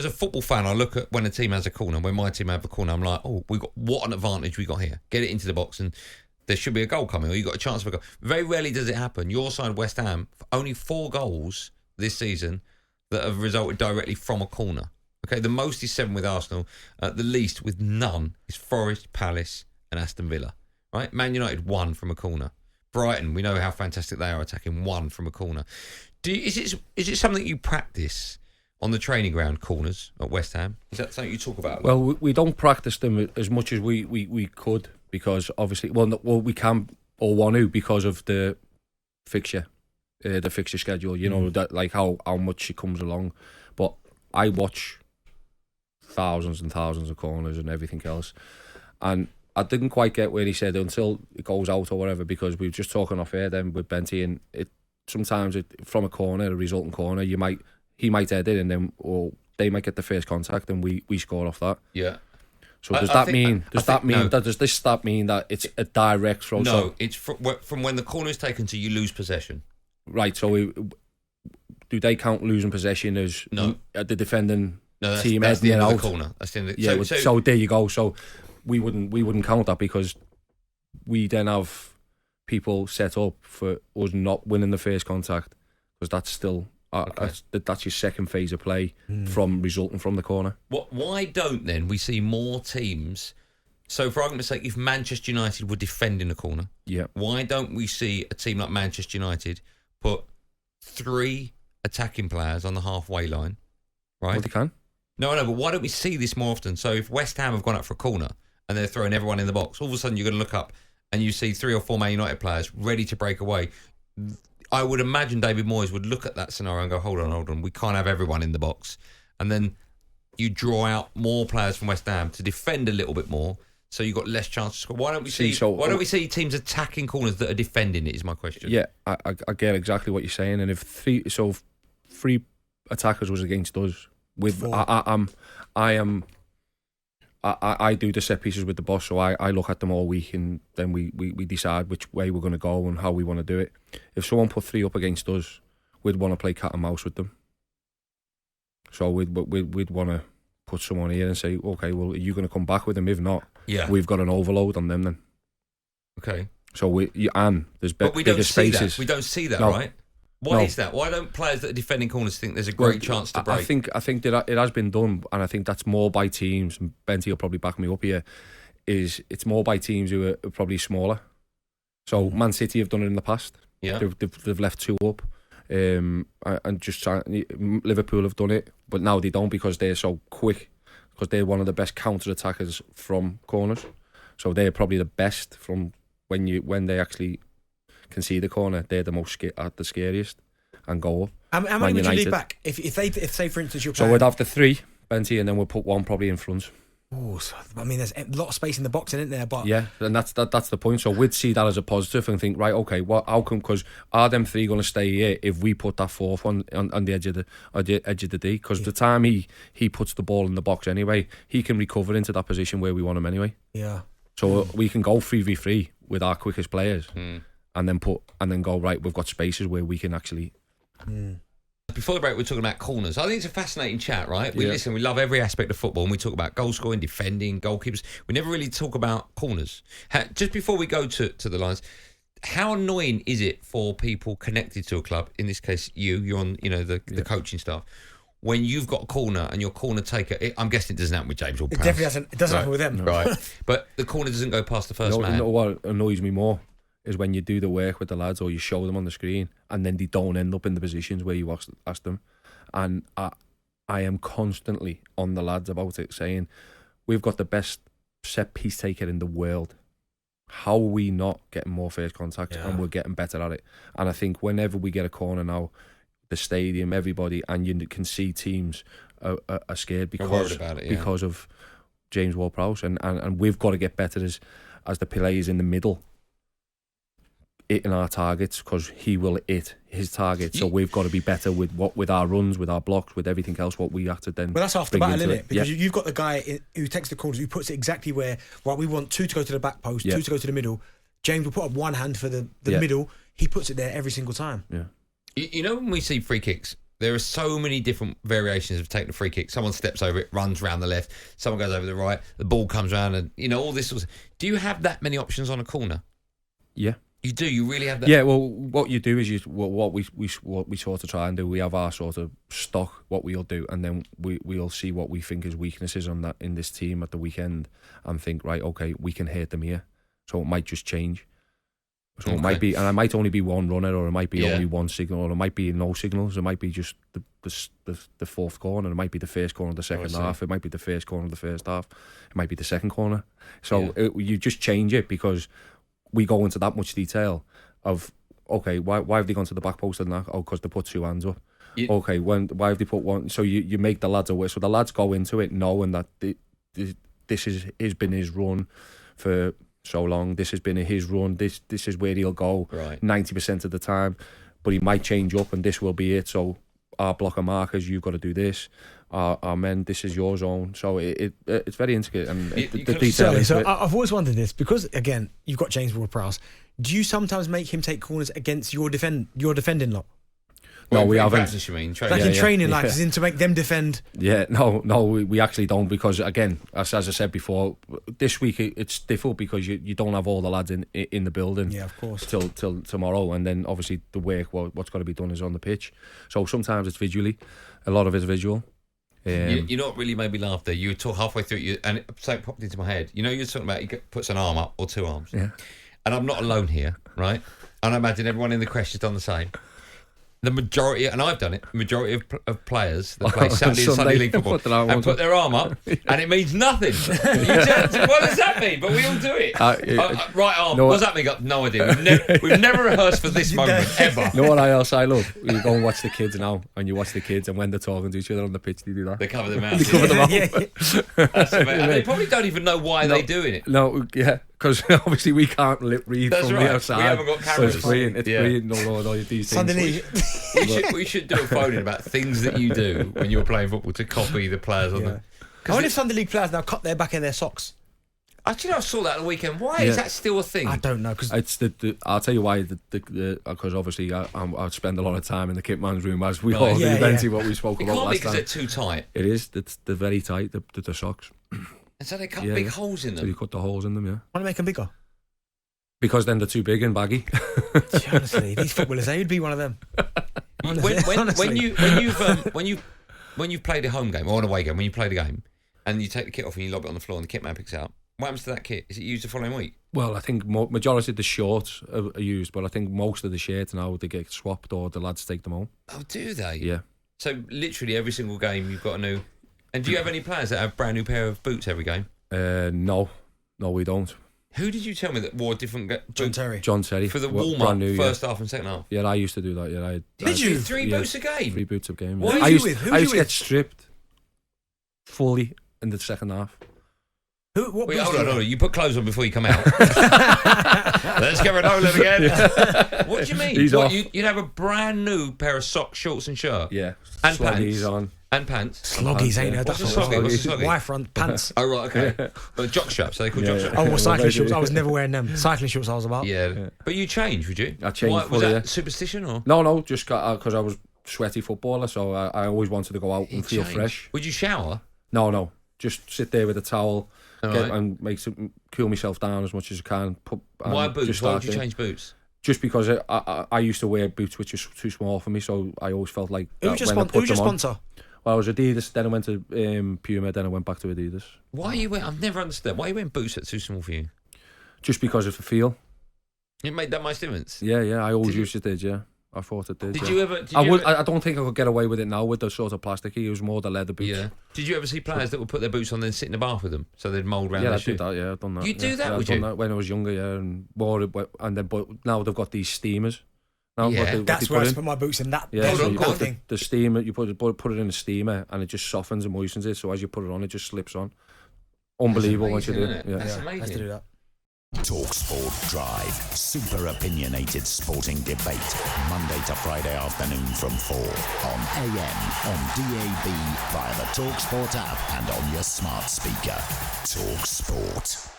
as a football fan, I look at when a team has a corner, when my team have a corner, I'm like, oh, what an advantage we got here. Get it into the box and there should be a goal coming, or you got a chance for a goal. Very rarely does it happen. Your side, West Ham, only 4 goals this season that have resulted directly from a corner. Okay, the most is 7 with Arsenal. The least with none is Forest, Palace and Aston Villa. Right? Man United 1 from a corner. Brighton, we know how fantastic they are attacking 1 from a corner. Is it something you practice on the training ground, corners at West Ham? Is that something you talk about? Well, we don't practice them as much as we could, because obviously, we can or want to, because of the fixture schedule. You know, that like how much it comes along. But I watch thousands and thousands of corners and everything else, and I didn't quite get where he said until it goes out or whatever, because we were just talking off air then with Benty, and sometimes from a corner, a resulting corner, he might head it, and then they might get the first contact and we score off that. Yeah. So does that mean that it's a direct throw? No, it's from when the corner is taken to you lose possession. Right. So do they count losing possession as the defending team that's the end out? of the corner. That's the end of the, yeah. So there you go. So we wouldn't count that, because we then have people set up for us not winning the first contact, because that's still that's your second phase of play from resulting from the corner. Why don't then we see more teams? So for argument's sake, if Manchester United were defending a corner, why don't we see a team like Manchester United put 3 attacking players on the halfway line? Right? Well, they can. No, but why don't we see this more often? So if West Ham have gone up for a corner and they're throwing everyone in the box, all of a sudden you're going to look up and you see 3 or 4 Man United players ready to break away. I would imagine David Moyes would look at that scenario and go, hold on, we can't have everyone in the box. And then you draw out more players from West Ham to defend a little bit more, so you've got less chance to score. Why don't we see teams attacking corners that are defending it, is my question. Yeah, I get exactly what you're saying. And if 3 attackers was against us, I do the set pieces with the boss, so I look at them all week, and then we decide which way we're going to go and how we want to do it. If someone put 3 up against us, we'd want to play cat and mouse with them. So we'd want to put someone here and say, okay, well, are you going to come back with them? If not, we've got an overload on them then. Okay. So there's bigger spaces. We don't see that, right? Why is that? Why don't players that are defending corners think there's a great chance to break? I think that it has been done, and I think that's more by teams, and Benty will probably back me up here, it's more by teams who are probably smaller. So Man City have done it in the past. Yeah. They've left 2 up. And Liverpool have done it, but now they don't, because they're so quick, because they're one of the best counter-attackers from corners. So they're probably the best from when they actually can see the corner. They're the most the scariest and go up. How many would you leave back if say for instance you're playing? So we'd have the 3 Benty, and then we'll put 1 probably in front. Oh, so, I mean, there's a lot of space in the box, isn't there? But yeah, and that's the point. So we'd see that as a positive and think, right, okay, how come? Because are them 3 going to stay here if we put that 4th one on the edge of the D? Because the time he puts the ball in the box anyway, he can recover into that position where we want him anyway. Yeah. So we can go 3v3 with our quickest players, and then go, right, we've got spaces where we can actually. Before the break, we're talking about corners. I think it's a fascinating chat, right? We love every aspect of football, and we talk about goal scoring, defending, goalkeepers. We never really talk about corners. Just before we go to the lines, how annoying is it for people connected to a club? In this case, you're on, the coaching staff. When you've got a corner and your corner taker, I'm guessing it doesn't happen with James or Prowse. It definitely doesn't. It doesn't happen with them, right? But the corner doesn't go past the first man. What annoys me more is when you do the work with the lads, or you show them on the screen, and then they don't end up in the positions where you asked them. And I am constantly on the lads about it, saying, we've got the best set piece taker in the world. How are we not getting more first contact? And we're getting better at it. And I think whenever we get a corner now, the stadium, everybody, and you can see teams are scared because of James Ward-Prowse, and we've got to get better as the players in the middle hitting our targets, because he will hit his target. So we've got to be better with our runs, with our blocks, with everything else. What we have to then. Well, that's half the battle, isn't it? Because you've got the guy who takes the corners, who puts it exactly where. Right, we want 2 to go to the back post, 2 to go to the middle. James will put up one hand for the middle. He puts it there every single time. Yeah. You know, when we see free kicks, There are so many different variations of taking a free kick. Someone steps over it, runs round the left. Someone goes over the right. The ball comes around, and all this. Do you have that many options on a corner? Yeah. You do. You really have that. Yeah. Well, what you do is what we sort of try and do. We have our sort of stock, what we'll do, and then we'll see what we think is weaknesses on that in this team at the weekend, and think, right, okay, we can hurt them here. So it might just change. So it might be, and it might only be one runner, or it might be only one signal, or it might be no signals. It might be just the fourth corner. It might be the first corner of the second half. It might be the first corner of the first half. It might be the second corner. So you just change it because we go into that much detail of, okay, why have they gone to the back post and that? Oh, because they put two hands up. Yeah. Okay, why have they put one? So you make the lads aware. So the lads go into it knowing that this has been his run for so long. This has been his run. This is where he'll go 90% of the time, but he might change up, and this will be it. So our block of markers, you've got to do this. Our men, this is your zone. So it's very intricate, and the detail. So I've always wondered this because again, you've got James Ward-Prowse. Do you sometimes make him take corners against your defending lot? No, we haven't. Practice, you mean? Training, as in to make them defend. Yeah, no, we actually don't, because again, as I said before, this week it's difficult because you don't have all the lads in the building. Yeah, of course. Till tomorrow, and then obviously the work, what's got to be done is on the pitch. So sometimes it's visually, a lot of it's visual. You know what really made me laugh there? You were talking halfway through, and something popped into my head. You're talking about he puts an arm up or two arms. Yeah. And I'm not alone here, right? And I imagine everyone in the crash has done the same. The majority, and I've done it, the majority of players that play Saturday and Sunday League football and put their arm up, and it means nothing. What does that mean? But we all do it. Right arm, what does that mean? Got no idea. We've never rehearsed for this moment, ever. You know what else I love? You go and watch the kids now, and you watch the kids, and when they're talking to each other on the pitch, they do that. They cover their mouths. That's amazing. And they probably don't even know why they're doing it. No, yeah. Because obviously we can't lip read from the outside. We haven't got cameras. So it's brilliant. It's brilliant. No, these things. We should do a phone-in about things that you do when you're playing football to copy the players on them. I wonder if Sunday League players now cut their back in their socks. Actually, I saw that on the weekend. Why is that still a thing? I don't know. Cause it's I'll tell you why. Because obviously I spend a lot of time in the kit man's room, as we all do. Eventually, what we spoke about last time. It can't be because they're too tight. It is. They're very tight. The socks. And so they cut big holes in them. So you cut the holes in them. Yeah. Want to make them bigger? Because then they're too big and baggy. Honestly, these footballers, they would be one of them. When you've played a home game or an away game, when you play the game and you take the kit off and you lob it on the floor and the kit man picks it up, what happens to that kit? Is it used the following week? Well, I think majority of the shorts are used, but I think most of the shirts now they get swapped or the lads take them home. Oh, do they? Yeah. So literally every single game you've got a new. And do you have any players that have a brand new pair of boots every game? No, we don't. Who did you tell me that wore different... John Terry. For the warm-up, first half and second half? Yeah, I used to do that. Yeah, Did you? 3 boots a game? 3 boots a game. What I used to get stripped fully in the second half. Hold on. You put clothes on before you come out. Let's get Nolan again. What do you mean? You'd have a brand new pair of socks, shorts and shirt? Yeah. And pants? On. And pants. Sloggies, ain't it? What's a sloggy? Y-front pants. Oh, right, okay. But jock straps, are they called jock straps? Oh, well, cycling shorts. I was never wearing them. Cycling shorts I was about. Yeah. But you changed, would you? I changed. Was that superstition or? No, just because I was a sweaty footballer, so I always wanted to go out and feel fresh. Would you shower? No. Just sit there with a towel and cool myself down as much as I can. Why boots? Why would you change boots? Just because I used to wear boots which was too small for me, so I always felt like... Who's your sponsor? Well, I was Adidas, then I went to Puma, then I went back to Adidas. Why are you wearing... I've never understood. Why are you wearing boots that's too small for you? Just because of the feel. It made that much difference? Yeah, I always used to did, yeah. I thought it did. Did you ever... I don't think I could get away with it now with the sort of plasticky. It was more the leather boots. Yeah. Did you ever see players that would put their boots on and then sit in the bath with them so they'd mould around their shoe? Yeah, I did that, I've done that. You do that, would you? I've done that when I was younger, yeah. But now they've got these steamers. Now, that's where I put my boots in that. Yeah, so you put the steamer, you put it in a steamer and it just softens and moistens it. So as you put it on, it just slips on. Unbelievable once you do it. Yeah. That's amazing. Let's do that. talkSPORT Drive. Super opinionated sporting debate. Monday to Friday afternoon from 4 on AM, on DAB, via the talkSPORT app and on your smart speaker. talkSPORT.